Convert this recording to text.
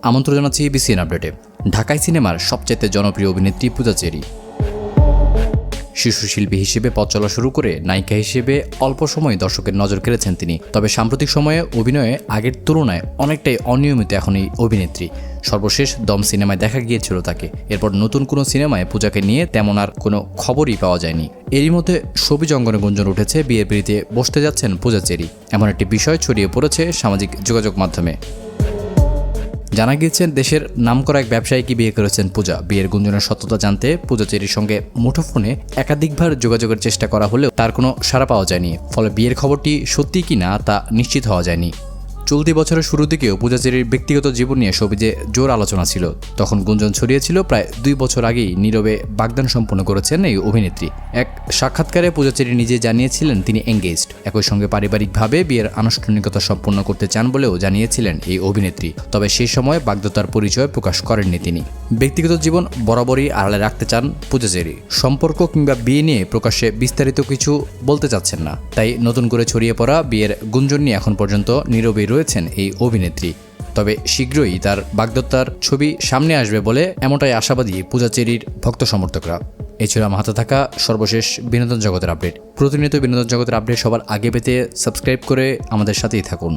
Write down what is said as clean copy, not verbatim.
আমন্ত্রণ জানাচ্ছি বিসিএন আপডেটে। ঢাকাই সিনেমার সবচেয়ে জনপ্রিয় অভিনেত্রী পূজা চেরি। শিশুশিল্পী হিসেবে পথ চলা শুরু করে নায়িকা হিসেবে অল্প সময় দর্শকের নজর কেড়েছেন তিনি। তবে সাম্প্রতিক সময়ে অভিনয়ে আগের তুলনায় অনেকটাই অনিয়মিত এখন এই অভিনেত্রী। সর্বশেষ দম সিনেমায় দেখা গিয়েছিল তাকে। এরপর নতুন কোনো সিনেমায় পূজাকে নিয়ে তেমন আর কোনো খবরই পাওয়া যায়নি। এরই মধ্যে শোবিজ অঙ্গনে গুঞ্জন উঠেছে বিয়ের পিঁড়িতে বসতে যাচ্ছেন পূজা চেরি। এমন একটি বিষয় ছড়িয়ে পড়েছে সামাজিক যোগাযোগ মাধ্যমে। জানা গিয়েছে দেশের নামকরা এক ব্যবসায়ীকে বিয়ে করেছেন পূজা। বিয়ের গুঞ্জনের সত্যতা জানতে পূজা চেরির সঙ্গে মুঠোফোনে একাধিকবার যোগাযোগের চেষ্টা করা হলেও তার কোনো সাড়া পাওয়া যায়নি। ফলে বিয়ের খবরটি সত্যি কিনা তা নিশ্চিত হওয়া যায়নি। চলতি বছরের শুরুর দিকেও পূজা চেরির ব্যক্তিগত জীবন নিয়ে শোবিজে জোর আলোচনা ছিল। তখন গুঞ্জন ছড়িয়েছিল প্রায় 2 বছর আগেই নীরবে বাগদান সম্পন্ন করেছেন এই অভিনেত্রী। এক সাক্ষাৎকারে পূজা চেরি নিজে জানিয়েছিলেন তিনি এঙ্গেজড। একই সঙ্গে পারিবারিকভাবে বিয়ের আনুষ্ঠানিকতা সম্পন্ন করতে চান বলেও জানিয়েছিলেন এই অভিনেত্রী। তবে সেই সময় বাগদত্তার পরিচয় প্রকাশ করেননি তিনি। ব্যক্তিগত জীবন বরাবরই আড়ালে রাখতে চান পূজা চেরি। সম্পর্ক কিংবা বিয়ে নিয়ে প্রকাশ্যে বিস্তারিত কিছু বলতে চাচ্ছেন না। তাই নতুন করে ছড়িয়ে পড়া বিয়ের গুঞ্জন নিয়ে এখন পর্যন্ত নীরবেই রয়েছেন এই অভিনেত্রী। তবে শীঘ্রই তার বাগদত্তার ছবি সামনে আসবে বলে এমনটাই আশাবাদী পূজা চেরির ভক্ত সমর্থকরা। এই ছিল আমার হাতে থাকা সর্বশেষ বিনোদন জগতের আপডেট। প্রতিনিয়ত বিনোদন জগতের আপডেট সবার আগে পেতে সাবস্ক্রাইব করে আমাদের সাথেই থাকুন।